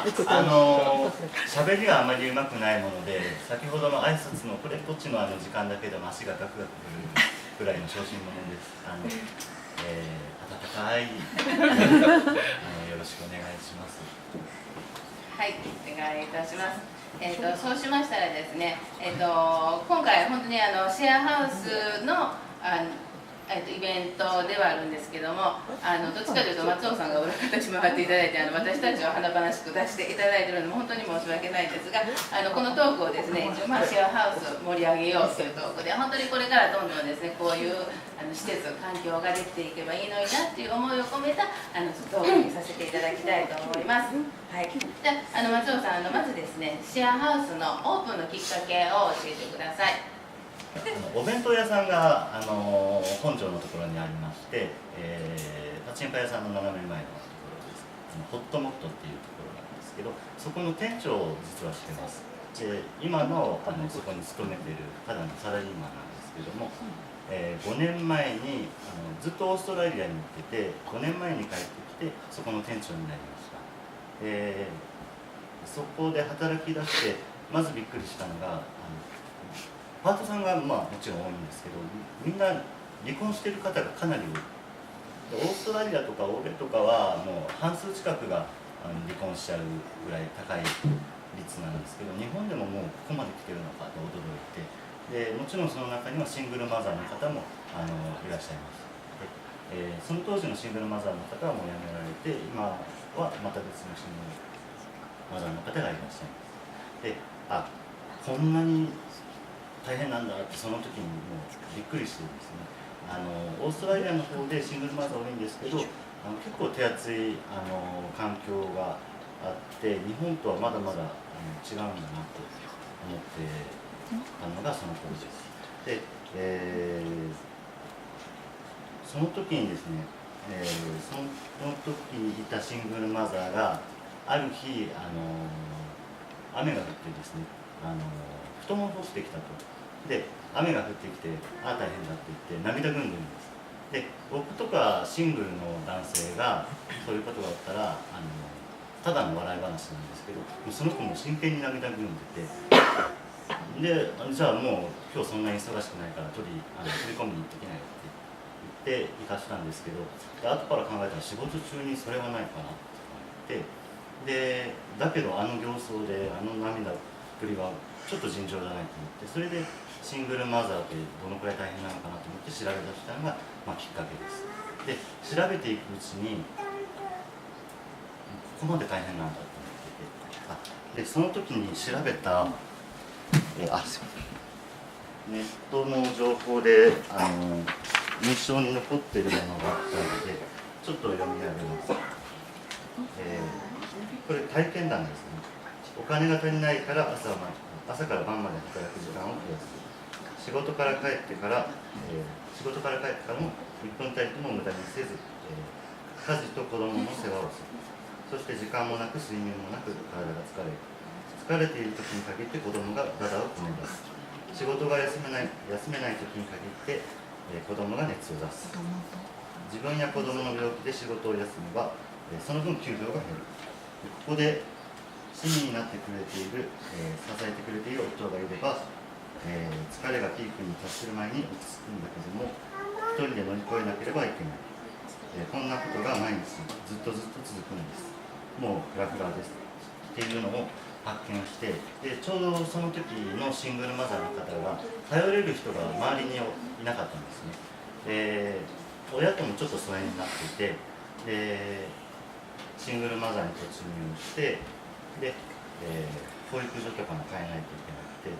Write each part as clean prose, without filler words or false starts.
喋りがあまりうまくないもので、先ほどの挨拶のこれっぽっちの時間だけでも足がガクガクくるぐらいの小心者です。温かいよろしくお願いします。はい、お願いいたします。そうしましたらですね、今回本当にシェアハウスのイベントではあるんですけども、どっちかというと松尾さんが裏方に回っていただいて私たちを華々しく出していただいているので本当に申し訳ないんですが、このトークをですね、一応シェアハウスを盛り上げようというトークで、本当にこれからどんどんですね、こういう施設環境ができていけばいいのになっていう思いを込めたトークにさせていただきたいと思います。はい、じゃあ松尾さん、まずですね、シェアハウスのオープンのきっかけを教えてください。お弁当屋さんが本庄のところにありまして、パチンコ屋さんの斜め前のところです。ホットモットっていうところなんですけど、そこの店長を実はしてます。で今のそこに勤めているただのサラリーマンなんですけども、5年前にずっとオーストラリアに行ってて、5年前に帰ってきてそこの店長になりました。そこで働き出してまずびっくりしたのが、パートさんがもちろん多いんですけど、みんな離婚している方がかなり多い。オーストラリアとか欧米とかはもう半数近くが離婚しちゃうぐらい高い率なんですけど、日本でももうここまで来てるのかと驚いて、でもちろんその中にはシングルマザーの方もいらっしゃいます。でその当時のシングルマザーの方はもう辞められて、今はまた別のシングルマザーの方がいらっしゃいます。で、こんなに大変なんだってその時にもうびっくりしてですね、オーストラリアの方でシングルマザー多いんですけど、結構手厚い環境があって、日本とはまだまだ違うんだなと思ってたのがその頃です。で、その時にですね、その時にいたシングルマザーがある日雨が降ってですね、布団を干してきたと。で雨が降ってきて大変だって言って涙ぐんでるんです。で僕とかシングルの男性がそういうことがあったらただの笑い話なんですけど、その子も真剣に涙ぐんでて、でじゃあもう今日そんなに忙しくないから取り込みに行ってきないって言って行かしたんですけど、で後から考えたら仕事中にそれはないかなって言って、でだけど形相で涙っぷりはちょっと尋常じゃないと思って、それでシングルマザーってどのくらい大変なのかなと思って調べ出したのが、きっかけです。で調べていくうちにここまで大変なんだと思ってて、でその時に調べたすいません、ネットの情報で印象に残っているものがあったのでちょっと読み上げます。これ体験談ですね。お金が足りないから朝から晩まで働く時間を増やす。仕事から帰ってからも1分たりとも無駄にせず、家事と子供の世話をする。そして時間もなく睡眠もなく体が疲れる。疲れている時に限って子供がダダをこね出す。仕事が休めない時に限って、子供が熱を出す。自分や子供の病気で仕事を休めば、その分給料が減る。ここで親身になってくれている、支えてくれている夫がいれば、疲れがピークに達する前に落ち着くんだけども、一人で乗り越えなければいけない。こんなことが毎日ずっと続くんです。もうフラフラですっていうのを発見して、でちょうどその時のシングルマザーの方が頼れる人が周りにいなかったんですね。で親ともちょっと疎遠になっていて、でシングルマザーに突入して、で、保育所とかも変えないといけなくて、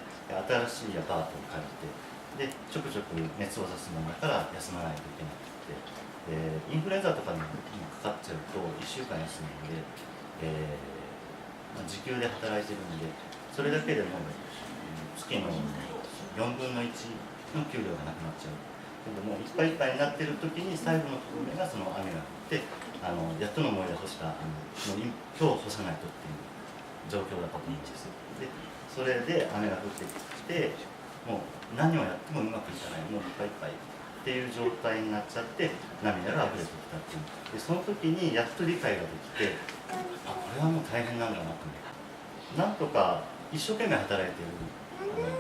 新しいアパートを借りて、でちょくちょく熱を出すもんだから休まないといけなくて、インフルエンザとかにもかかっちゃうと1週間休むので、時給で働いてるので、それだけでも月の4分の1の給料がなくなっちゃう。でもいっぱいいっぱいになってる時に最後のところがその雨が降って、やっとの思いで干したもう今日干さないとっていう状況だったと思うんです。でそれで雨が降ってきて、もう何をやってもうまくいかない、もういっぱいいっぱいっていう状態になっちゃって涙が溢れてきたっていう。でその時にやっと理解ができて、これはもう大変なんだなと思って、なんとか一生懸命働いてる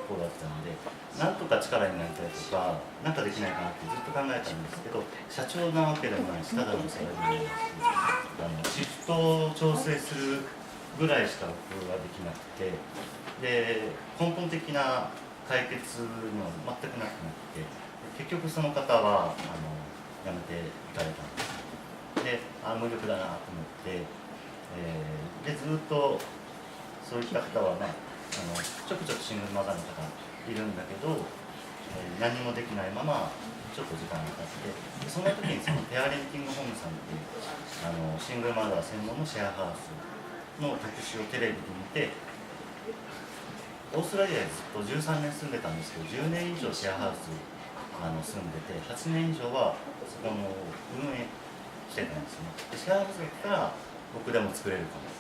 子だったので、なんとか力になりたいとか、なんかできないかなってずっと考えたんですけど、社長なわけでもないし、ただのサラリーマンですし、シフトを調整するぐらいしか僕はできなくて、で根本的な解決には全くなくなって、結局その方は辞めていかれたんです。で無力だなと思って、でずっとそういった方はね、ちょくちょくシングルマザーの方いるんだけど、何もできないままちょっと時間が経って、そんな時にそのペアレンティングホームさんっていうシングルマザー専門のシェアハウスの特集をテレビで見て、オーストラリアにずっと13年住んでたんですけど、10年以上シェアハウス住んでて、8年以上はそこの運営してたんですね。でシェアハウスが僕でも作れるかも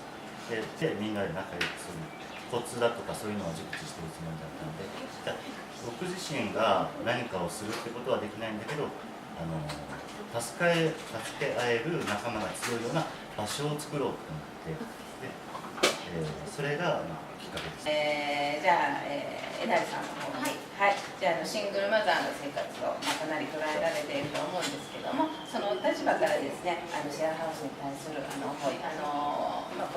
でみんなで仲良くするコツだとかそういうのは熟知してるつもりだったので、僕自身が何かをするってことはできないんだけど、助け合える仲間が強いような場所を作ろうと思って、それがきっかけです。じゃあ、えなりさんの方に、はい、じゃあシングルマザーの生活を、かなり捉えられていると思うんですけども、その立場からですね、シェアハウスに対する小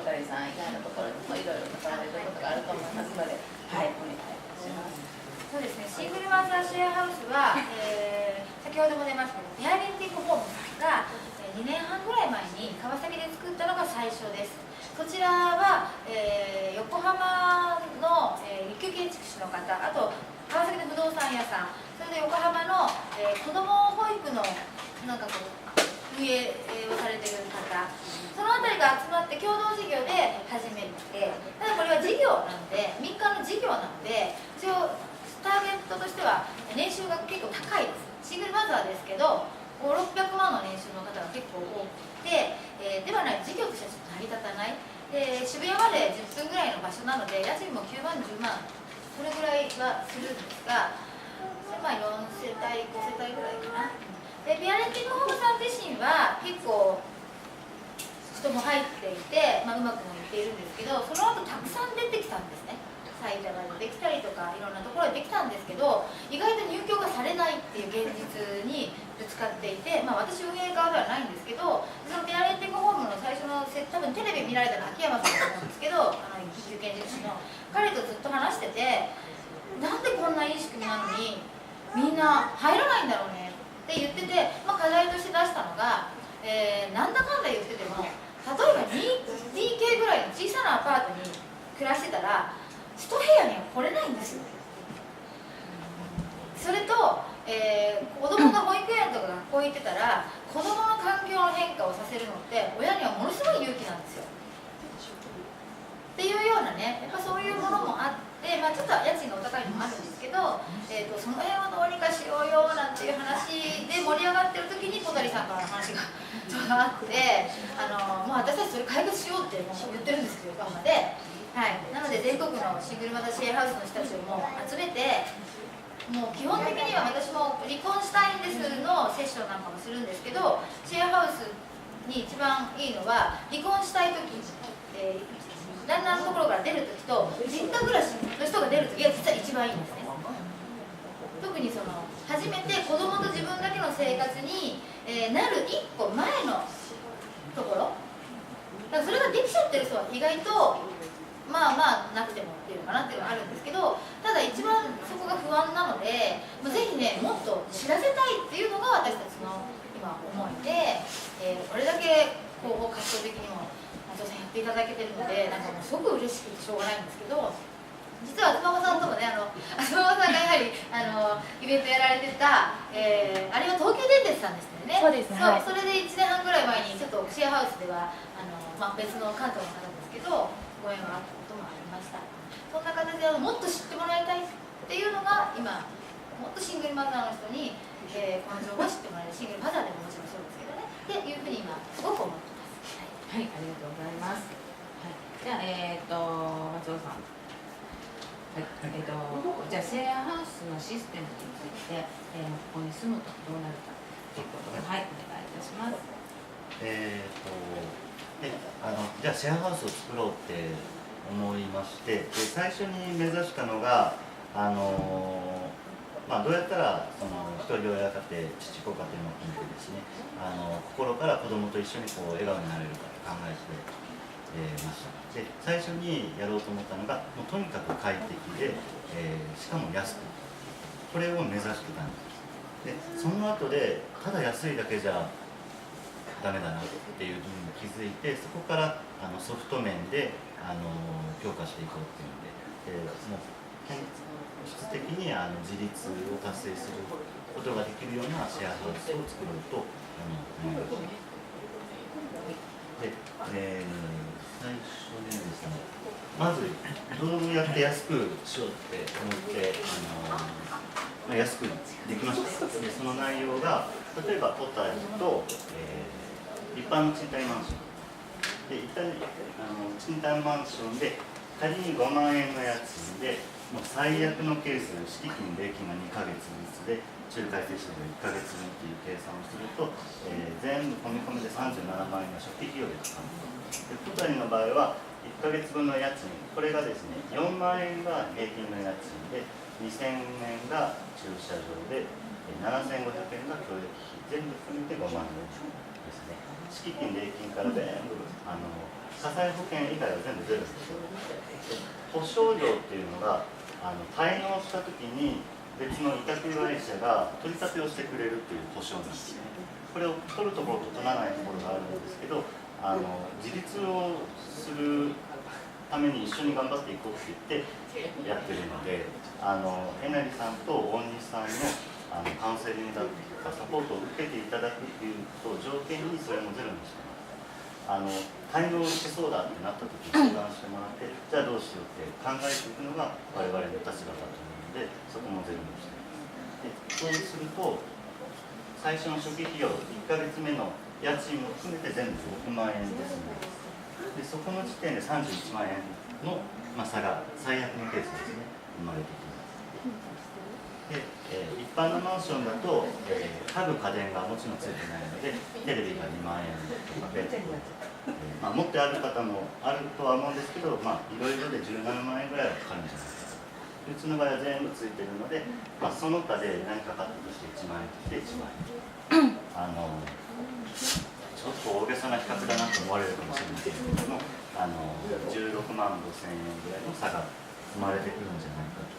谷さん以外のところにもいろいろ関われることがあると思いますので、はい、お願いいたします。そうですね、シングルマザーシェアハウスは、先ほども出ましたけど、ペアレンティングホームが2年半ぐらい前に川崎で作ったのが最初です。こちらは、横浜の、立教建築士の方、あと川崎の不動産屋さん、それで横浜の、子ども保育のなんかこう運営をされている方、そのあたりが集まって共同事業で始めて、ただこれは事業なので、民間の事業なので、一応ターゲットとしては年収が結構高いです。シングルマザーですけど、500、600万の年収の方が結構多くて、ではない、事業としてはちょっと成り立たない。で渋谷まで10分ぐらいの場所なので、家賃も9万、10万、それぐらいはするんですが、4世帯、5世帯ぐらいかな。でペアレンティングホームさん自身は結構人も入っていて、うまくもいっているんですけど、その後たくさん出てきたんですね。埼玉でできたりとかいろんなところでできたんですけど、意外と入居がされないっていう現実にぶつかっていて、私運営側ではないんですけど、そのペアレンティングホームの最初の多分テレビ見られたのは秋山さんだと思うんですけど、一級建築士の彼とずっと話してて、なんでこんないい仕組みなのにみんな入らないんだろうねって言ってて、課題として出したのが、なんだかんだ言ってても、例えば 2DK ぐらいの小さなアパートに暮らしてたら1部屋には来れないんですよ。それと、子供が保育園とか学校行ってたら、子供の環境の変化をさせるのって親にはものすごい勇気なんですよ。っていうようなね、やっぱそういうものもあって、ちょっと家賃がお高いのもあるんですけど、その辺をどうにかしようよなんていう話で盛り上がってる時に小谷さんからの話がちょうどあって、もう私たちそれ解決しようってもう言ってるんですよ、横浜で。はい、なので全国のシングルマザーシェアハウスの人たちをもう集めて、もう基本的には私も離婚したいんですのセッションなんかもするんですけど、シェアハウスに一番いいのは離婚したい時、旦那のところから出る時と実家暮らしの人が出る時が実は一番いいんですね。特にその初めて子供と自分だけの生活に、なる一個前のところだから、それができちゃってる人は意外となくてもっていうのかなっていうのがあるんですけど、ただ一番そこが不安なので、ぜひね、もっと知らせたいっていうのが私たちの今思いで、これだけ広報活動的にも松尾さんやっていただけてるので、なんかもうすごく嬉しくてしょうがないんですけど、実は東間さんともね、東間さんがやはりイベントやられてた、あれは東急電鉄さんでしたよね。そうです、はい、それで1年半ぐらい前にちょっとシェアハウスでは別の関東の方ですけどご縁があったこともありました。そんな形でもっと知ってもらいたいっていうのが今、もっとシングルマザーの人に、この情報を知ってもらえる、シングルマザーでももちろんそうですけどねっていうふうに今すごく思ってます。はい、ありがとうございます。はい、じゃあ松尾さん。はい、じゃあシェアハウスのシステムについて、ここに住むとどうなるかということで、はい、お願いいたします。でじゃあシェアハウスを作ろうって思いまして、で最初に目指したのがどうやったらその一人親家庭、父子家庭も含めてですね、心から子供と一緒にこう笑顔になれるかと考えて、ました。で最初にやろうと思ったのがもうとにかく快適で、しかも安く、これを目指してたんです。でその後でただ安いだけじゃダメだなっていうふうに気づいて、そこからソフト面で強化していこうっていうので、もう質的に自立を達成することができるようなシェアハウスを作ろうと思いました。で、最初にですね、まずどうやって安くしようって思って安くできました。でその内容が例えばコタイと、一般の賃貸マンションで、賃貸マンションで仮に5万円の家賃で、もう最悪のケース、敷金、礼金が2ヶ月ずつで、仲介手数料1ヶ月分っていう計算をすると、全部込み込みで37万円の初期費用でかかると。でコタリの場合は1ヶ月分の家賃、これがですね4万円が平均の家賃で、2000円が駐車場で、7500円が教育費、全部含めて5万円ですね。敷金、礼金から全部火災保険以外は全部ゼロです。保証料っていうのが滞納したときに別の委託会社が取り立てをしてくれるっていう保証なんですね。これを取るところと取らないところがあるんですけど、自立をするために一緒に頑張っていこうって言ってやってるので、えなりさんと大西さんのカウンセリングだとかサポートを受けていただくっていうことを条件にそれもゼロにしてます。滞納しそうだってなった時に相談してもらって、じゃあどうしようって考えていくのが我々の立場だと思うので、そこもゼロにしてます。でそうすると最初の初期費用1ヶ月目の家賃も含めて全部6万円ですので、そこの時点で31万円の、差が最悪のケースですね、生まれてきます。で一般のマンションだと、家具家電がもちろんついてないので、テレビが2万円とかベッド、持ってある方もあるとは思うんですけど、いろいろで17万円ぐらいはかかるんじゃないかと。うちの場合は全部ついてるので、その他で何かかったとして1万円として1万円。ちょっと大げさな比較だなと思われるかもしれませんけれども、16万5千円ぐらいの差が生まれてくるんじゃないかと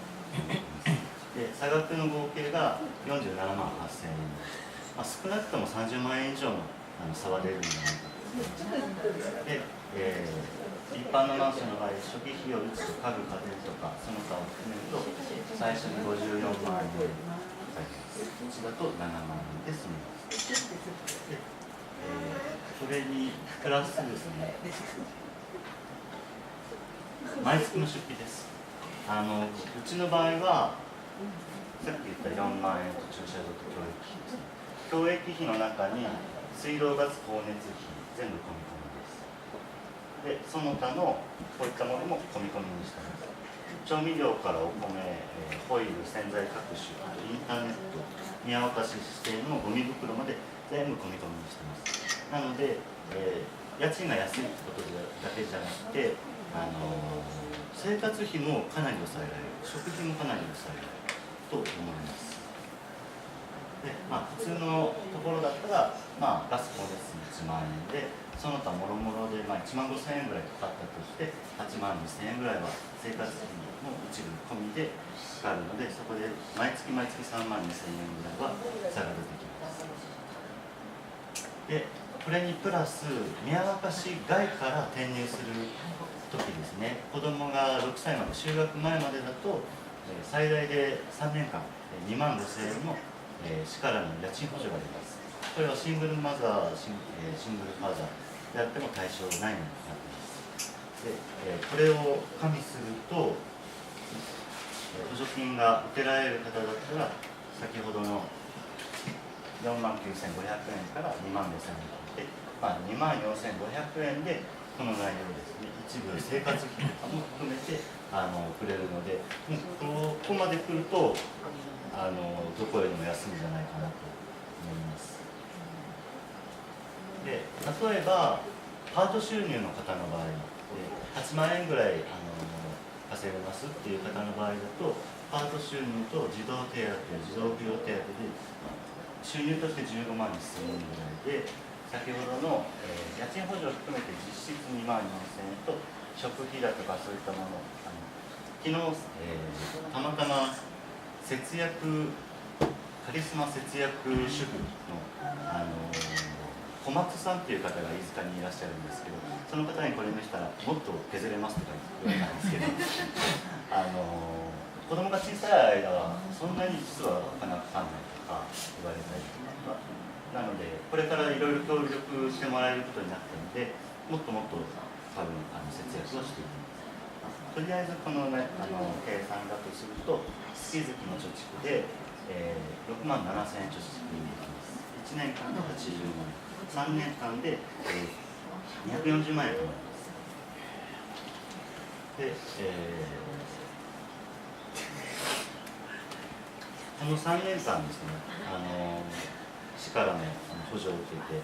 思います。で差額の合計が47万8千円です。少なくとも30万円以上の差は出るんじゃないかと思います。で、一般のマンションの場合、初期費用1と家具家電とかその他を含めると最初に54万円かかります。うちだと7万円で済みます。でそれにプラスですね、毎月の出費です。うちの場合はさっき言った4万円と駐車場と教育費ですね。教育費の中に水道ガス光熱費全部込み込みです。でその他のこういったものも込み込みにしてます。調味料からお米、ホイル、洗剤各種、あとインターネット、宮岡市指定のゴミ袋まで全部込み込みにしてます。なので、家賃が安いってことだけじゃなくて、生活費もかなり抑えられる、食費もかなり抑えられると思います。で普通のところだったら、ガス光熱費1万円で、その他もろもろで1万5千円ぐらいかかったとして、8万2千円ぐらいは生活費の一部込みでかかるので、そこで毎月毎月3万2千円ぐらいは差が出てきます。でこれにプラス宮若市外から転入する時ですね、子どもが6歳まで就学前までだと最大で3年間2万5千円の市からの家賃補助が出ます。これはシングルマザー、シングルファーザーであっても対象内になっています。でこれを加味すると、補助金が受けられる方だったら、先ほどの4万9500円から2万5千円で、2万4500円でこの内容ですね、一部生活費とかも含めてくれるので、ここまで来るとどこよりも安いんじゃないかなと思います。で例えばパート収入の方の場合8万円ぐらい稼げますっていう方の場合だと、パート収入と児童手当、児童扶養手当で収入として15万1000円ぐらいで、先ほどの、家賃補助を含めて実質2万4000円と食費だとかそういったもの、昨日、たまたま節約カリスマ節約主婦の、小松さんっていう方が飯塚にいらっしゃるんですけど、その方にこれ見せたらもっと削れますとか言われたんですけど子供が小さい間はそんなに実はお金かかんないとか言われたりとか、なのでこれからいろいろ協力してもらえることになったので、もっともっと多分節約をしていきます。とりあえずこの、ね、計算だとすると月々の貯蓄で、6万7000円貯蓄にできます。1年間で80万円、3年間で、240万円となります。で、この3年間ですね、市からの補助を受けて、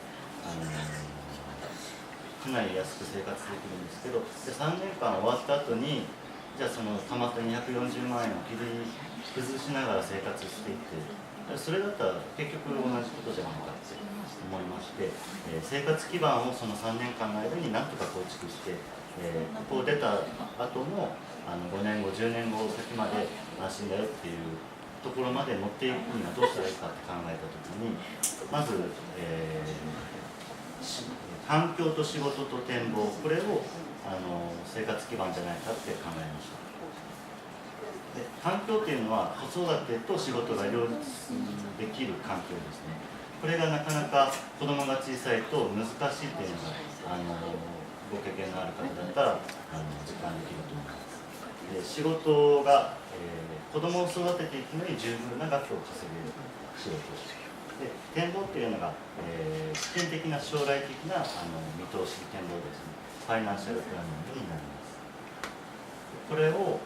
かなり安く生活できるんですけど、で3年間終わった後に、じゃあそのたまった240万円を切り崩しながら生活していって、それだったら結局同じことじゃないかって思いまして、生活基盤をその3年間の間になんとか構築して、ここを出た後も5年後10年後先まで安心だよっていうところまで持っていくにはどうしたらいいかって考えたときに、まず、環境と仕事と展望、これを生活基盤じゃないかって考えました。で、環境っていうのは子育てと仕事が両立できる環境ですね。これがなかなか子供が小さいと難しいっていうのがご経験のある方だったら実感できると思います。で、仕事が、子供を育てていくのに十分な額を稼げる仕事で、展望っていうのが、資金的な将来的な見通し展望ですね。ファイナンシャルプランニングになります。これを、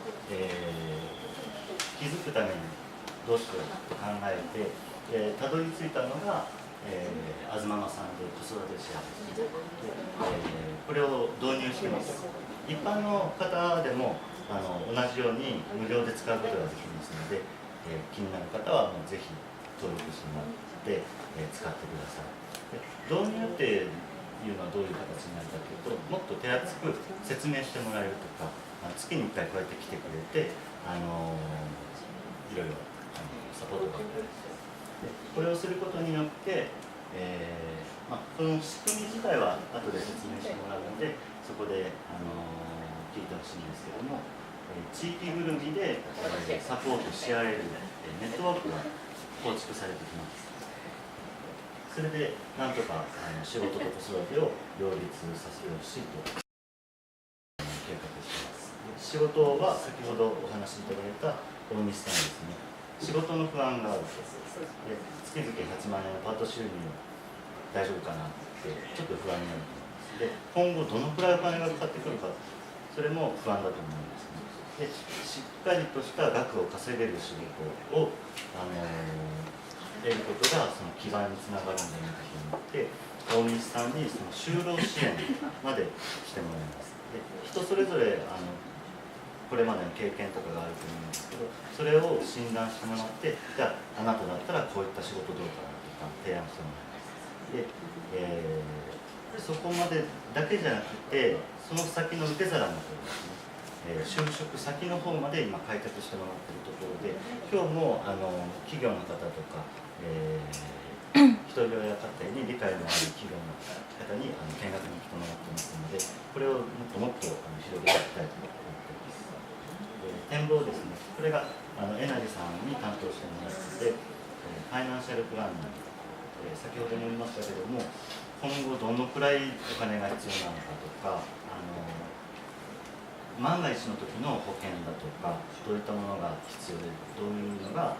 気づくためにどうしようと考えて、たどり着いたのが、あずママさんで子育てシェアですね。これを導入しています。一般の方でも同じように無料で使うことができますので、気になる方はもうぜひ登録してもらって、使ってください。で、導入っていうのはどういう形になるかというと、もっと手厚く説明してもらえるとか、月に1回こうやって来てくれて、いろいろサポートがあったりして、これをすることによって、この仕組み自体は後で説明してもらうので、そこで聞いてほしいんですけども、地域ぐるみでサポートし合えるネットワークが構築されてきます。それでなんとか仕事と子育てを両立させてほしいと計画しています。仕事は先ほどお話しいただいた大西さんですね。仕事の不安があると、で月々8万円のパート収入大丈夫かなってちょっと不安になると思います。で、今後どのくらいお金がかかってくるか、それも不安だと思うんですね。で、しっかりとした額を稼げる仕事を得ることがその基盤につながるんじゃないかと思って、大西さんにその就労支援までしてもらいます。で、人それぞれこれまでの経験とかがあると思うんですけど、それを診断してもらって、じゃああなただったらこういった仕事どうかなとか提案してもらいます。で、そこまでだけじゃなくて、その先の受け皿の方ですね、就職先の方まで今開拓してもらっているところで、今日も企業の方とか、一人親家庭に理解のある企業の方に見学に来てもらってますので、これをもっと広げていきたいと思っています。展望ですね、これがえなりさんに担当してもらっていて、ファイナンシャルプランニング、先ほども言いましたけども、今後どのくらいお金が必要なのかとか、万が一の時の保険だとか、どういったものが必要で、どういうのが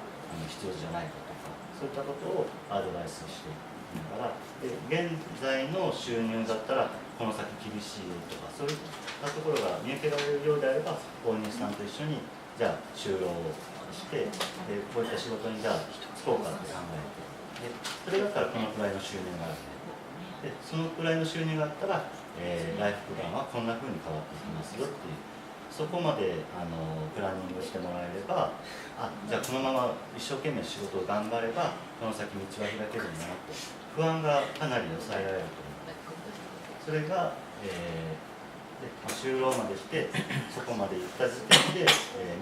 必要じゃないかとか、そういったことをアドバイスしていきながら、で現在の収入だったらこの先厳しいよとか、そういったところが見受けられるようであれば、大西さんと一緒にじゃあ就労をして、でこういった仕事にじゃあ就こうかって考えて、でそれだったらこのくらいの収入があるね、でそのくらいの収入があったら、ライフプランはこんな風に変わっていきますよっていう、そこまでプランニングしてもらえれば、じゃあこのまま一生懸命仕事を頑張ればこの先道は開けるんだなと、不安がかなり抑えられると思う。それが、就労までしてそこまで行った時点で、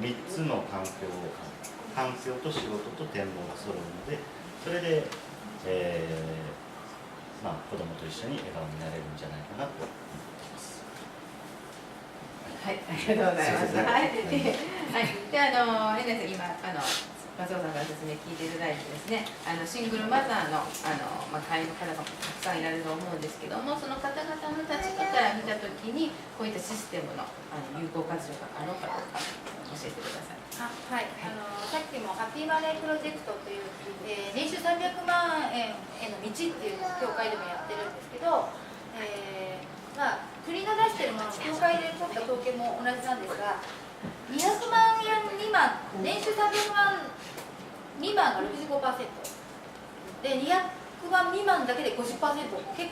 3つの環境と仕事と展望が揃うので、それで、子供と一緒に笑顔になれるんじゃないかなと思っています。はい、ありがとうございます。はい、で、遠藤さん、今、松尾さんから説明聞いていただいてですね、シングルマザーの、会員の方がたくさんいられると思うんですけども、その方々の立場から見たときに、こういったシステムの有効活用があるのかどうか、教えてください。はい、さっきもハッピーマネープロジェクトという、年収300万円への道っていう協会でもやってるんですけど、国が出しているもの、協会で取った統計も同じなんですが、200万円未満、年収300万未満が 65% で、200万未満だけで 50%、結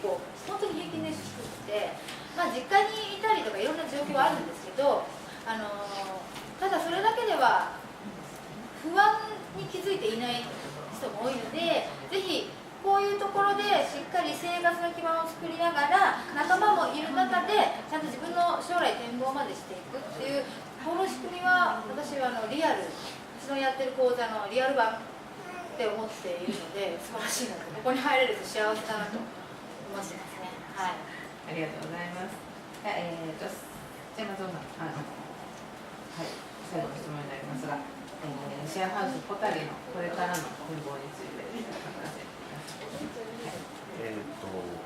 構本当に平均年収低くて、実家にいたりとかいろんな状況はあるんですけど、ただそれだけでは不安に気づいていない人も多いので、ぜひこういうところでしっかり生活の基盤を作りながら、仲間もいる中でちゃんと自分の将来展望までしていくっていう、この仕組みは私はリアル、うちのやってる講座のリアル版って思っているので、素晴らしいなと、ここに入れると幸せだなと思ってますね。はい、ありがとうございます。じゃあ松尾さん、最後の質問になりますが、シェアハウスポタリのこれからの展望について話せて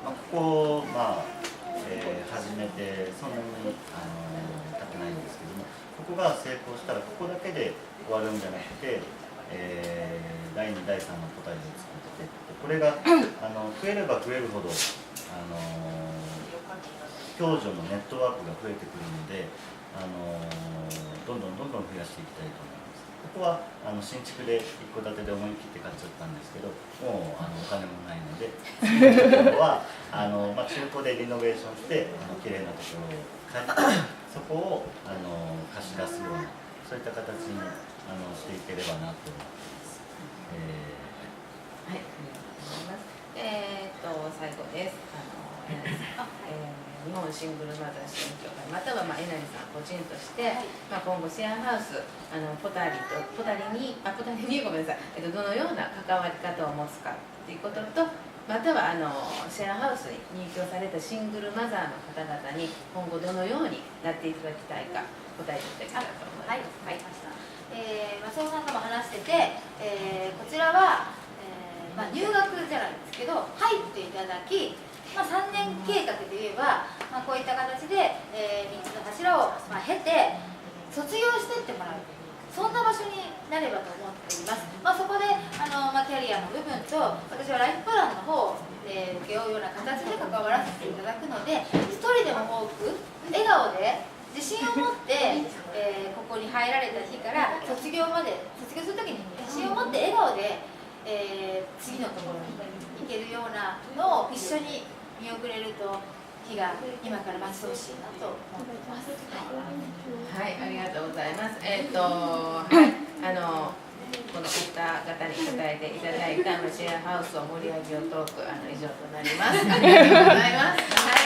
ここ、始めてそんなに経ってないんですけども、ここが成功したらここだけで終わるんじゃなくて、第2、第3のポタリを作って、これが増えれば増えるほど共助のネットワークが増えてくるので、どんどん増やしていきたいと思います。ここは新築で一戸建てで思い切って買っちゃったんですけど、もうお金もないので、今日は中古でリノベーションして綺麗なところを買ってそこを貸し出すような、そういった形にしていければなと思います。はい、ありがとうございます。最後です。日本シングルマザー支援協会、またはえなりさん個人として、今後シェアハウスポタリにごめんなさい、どのような関わり方を持つかということと、またはシェアハウスに入居されたシングルマザーの方々に今後どのようになっていただきたいか答えていただきたいと思います。はい、松尾さんとも話してて、こちらは、入学じゃないですけど入っていただき、3年計画で言えば、こういった形で、3つの柱を、経て卒業していってもらう、そんな場所になればと思っています。そこでキャリアの部分と、私はライフプランの方を、請け負うような形で関わらせていただくので、一人でも多く笑顔で自信を持って、ここに入られた日から卒業するときに自信を持って笑顔で、次のところに行けるようなのを一緒に見送れると日が今から待ち遠しいなと思っています。はい、ありがとうございます。この方々に答えていただいたシェアハウスを盛り上げようトーク、以上となります。ありがとうございます。